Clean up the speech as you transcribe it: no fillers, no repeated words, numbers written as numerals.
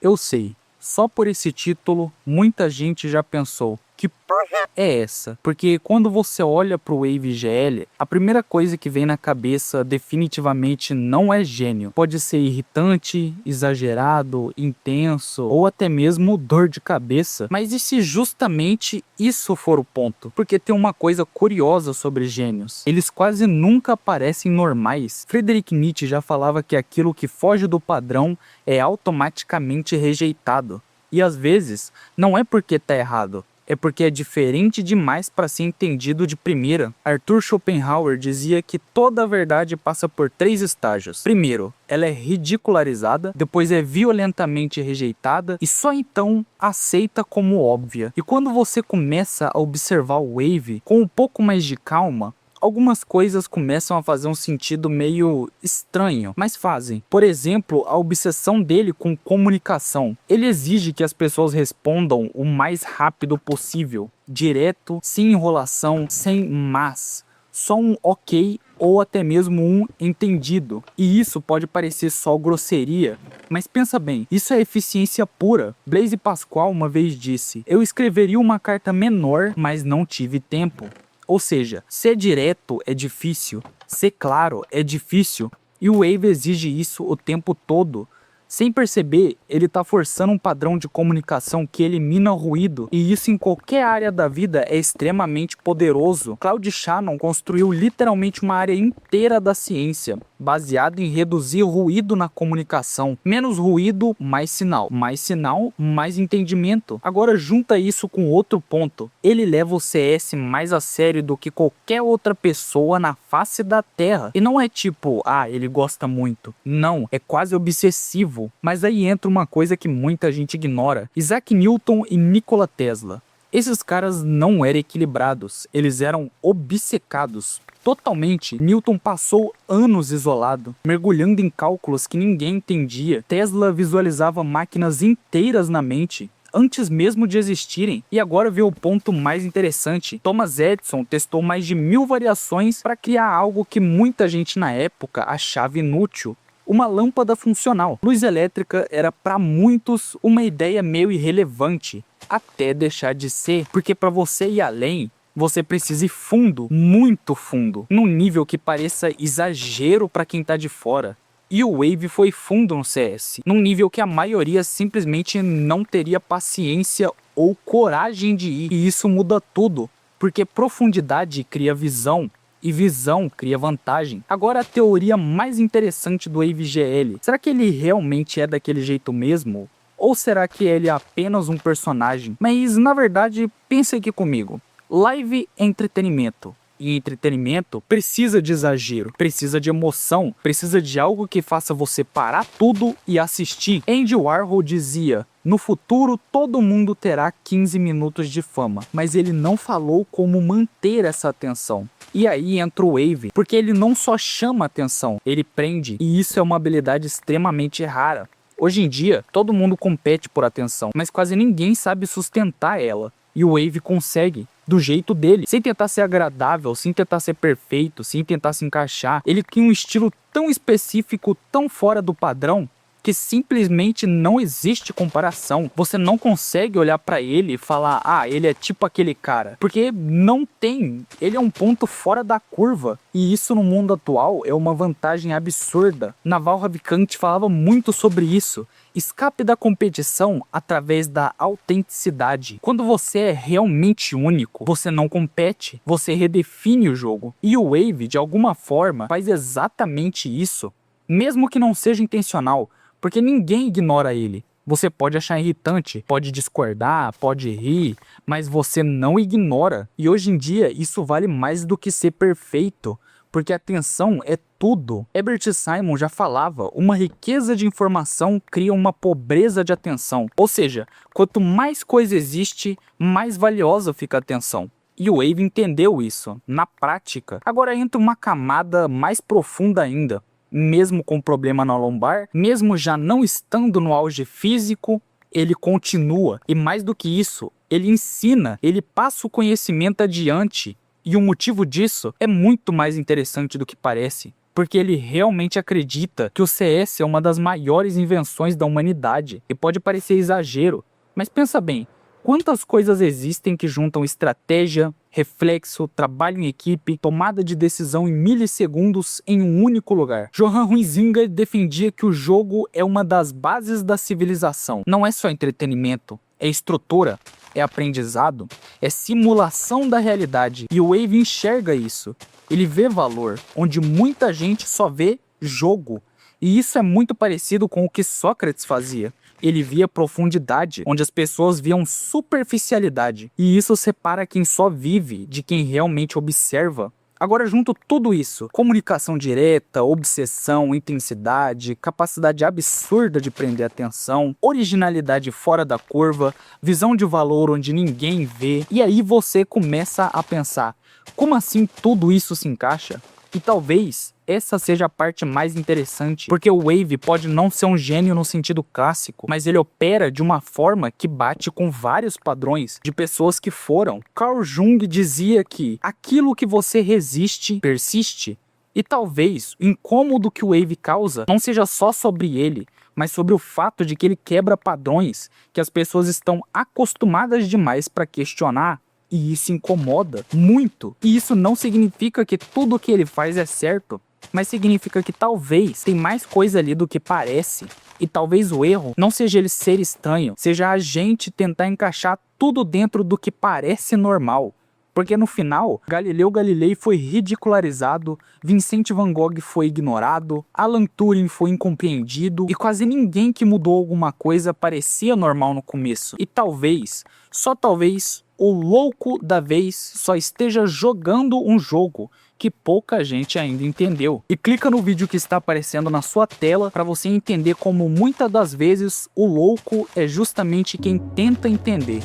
Eu sei, só por esse título, muita gente já pensou, que porra é essa? Porque quando você olha pro Wave GL, a primeira coisa que vem na cabeça definitivamente não é gênio. Pode ser irritante, exagerado, intenso ou até mesmo dor de cabeça. Mas e se justamente isso for o ponto? Porque tem uma coisa curiosa sobre gênios. Eles quase nunca parecem normais. Friedrich Nietzsche já falava que aquilo que foge do padrão é automaticamente rejeitado. E às vezes, não é porque tá errado, é porque é diferente demais para ser entendido de primeira. Arthur Schopenhauer dizia que toda a verdade passa por 3 estágios. Primeiro, ela é ridicularizada, depois é violentamente rejeitada e só então aceita como óbvia. E quando você começa a observar o Wave com um pouco mais de calma, algumas coisas começam a fazer um sentido meio estranho, mas fazem. Por exemplo, a obsessão dele com comunicação. Ele exige que as pessoas respondam o mais rápido possível, direto, sem enrolação, sem mas. Só um ok ou até mesmo um entendido. E isso pode parecer só grosseria, mas pensa bem, isso é eficiência pura. Blaise Pascal uma vez disse: "Eu escreveria uma carta menor, mas não tive tempo." Ou seja, ser direto é difícil, ser claro é difícil, e o Wave exige isso o tempo todo. Sem perceber, ele está forçando um padrão de comunicação que elimina o ruído, e isso em qualquer área da vida é extremamente poderoso. Claude Shannon construiu literalmente uma área inteira da ciência, baseada em reduzir o ruído na comunicação. Menos ruído, mais sinal, mais entendimento. Agora junta isso com outro ponto. Ele leva o CS mais a sério do que qualquer outra pessoa na face da Terra. E não é tipo, ele gosta muito. Não, é quase obsessivo. Mas aí entra uma coisa que muita gente ignora: Isaac Newton e Nikola Tesla. Esses caras não eram equilibrados, eles eram obcecados. Totalmente. Newton passou anos isolado, mergulhando em cálculos que ninguém entendia. Tesla visualizava máquinas inteiras na mente, antes mesmo de existirem. E agora vê o ponto mais interessante. Thomas Edison testou mais de 1000 variações para criar algo que muita gente na época achava inútil: uma lâmpada funcional. Luz elétrica era para muitos uma ideia meio irrelevante, até deixar de ser, porque para você ir além, você precisa ir fundo, muito fundo, num nível que pareça exagero para quem tá de fora. E o Wave foi fundo no CS, num nível que a maioria simplesmente não teria paciência ou coragem de ir. E isso muda tudo, porque profundidade cria visão, e visão cria vantagem. Agora a teoria mais interessante do Wave GL. Será que ele realmente é daquele jeito mesmo? Ou será que ele é apenas um personagem? Mas na verdade, pensa aqui comigo. Live é entretenimento. E entretenimento precisa de exagero, precisa de emoção, precisa de algo que faça você parar tudo e assistir. Andy Warhol dizia: "No futuro todo mundo terá 15 minutos de fama", mas ele não falou como manter essa atenção. E aí entra o Wave, porque ele não só chama atenção, ele prende, e isso é uma habilidade extremamente rara. Hoje em dia, todo mundo compete por atenção, mas quase ninguém sabe sustentar ela. E o Wave consegue, do jeito dele, sem tentar ser agradável, sem tentar ser perfeito, sem tentar se encaixar. Ele tem um estilo tão específico, tão fora do padrão, que simplesmente não existe comparação. Você não consegue olhar pra ele e falar: ele é tipo aquele cara, porque não tem. Ele é um ponto fora da curva, e isso no mundo atual é uma vantagem absurda. Naval Ravikant falava muito sobre isso: escape da competição através da autenticidade. Quando você é realmente único, você não compete, você redefine o jogo. E o Wave, de alguma forma, faz exatamente isso, mesmo que não seja intencional, porque ninguém ignora ele. Você pode achar irritante, pode discordar, pode rir, mas você não ignora. E hoje em dia isso vale mais do que ser perfeito, porque atenção é tudo. Herbert Simon já falava: uma riqueza de informação cria uma pobreza de atenção. Ou seja, quanto mais coisa existe, mais valiosa fica a atenção. E o Wave entendeu isso, na prática. Agora entra uma camada mais profunda ainda. Mesmo com problema na lombar, mesmo já não estando no auge físico, ele continua. E mais do que isso, ele ensina, ele passa o conhecimento adiante. E o motivo disso é muito mais interessante do que parece. porque ele realmente acredita que o CS é uma das maiores invenções da humanidade. E pode parecer exagero, mas pensa bem, quantas coisas existem que juntam estratégia, reflexo, trabalho em equipe, tomada de decisão em milissegundos em um único lugar. Johann Huizinga defendia que o jogo é uma das bases da civilização. Não é só entretenimento, é estrutura, é aprendizado, é simulação da realidade. E o Wave enxerga isso. Ele vê valor, onde muita gente só vê jogo. E isso é muito parecido com o que Sócrates fazia. Ele via profundidade, onde as pessoas viam superficialidade. E isso separa quem só vive de quem realmente observa. Agora, junto tudo isso, comunicação direta, obsessão, intensidade, capacidade absurda de prender atenção, originalidade fora da curva, visão de valor onde ninguém vê, e aí você começa a pensar, como assim tudo isso se encaixa? E talvez essa seja a parte mais interessante, porque o Wave pode não ser um gênio no sentido clássico, mas ele opera de uma forma que bate com vários padrões de pessoas que foram. Carl Jung dizia que aquilo que você resiste, persiste, e talvez o incômodo que o Wave causa não seja só sobre ele, mas sobre o fato de que ele quebra padrões que as pessoas estão acostumadas demais para questionar. E isso incomoda muito. E isso não significa que tudo que ele faz é certo, mas significa que talvez tem mais coisa ali do que parece. E talvez o erro não seja ele ser estranho, seja a gente tentar encaixar tudo dentro do que parece normal. Porque no final, Galileu Galilei foi ridicularizado, Vincent van Gogh foi ignorado, Alan Turing foi incompreendido e quase ninguém que mudou alguma coisa parecia normal no começo. E talvez, só talvez, o louco da vez só esteja jogando um jogo que pouca gente ainda entendeu. E clica no vídeo que está aparecendo na sua tela para você entender como muitas das vezes o louco é justamente quem tenta entender.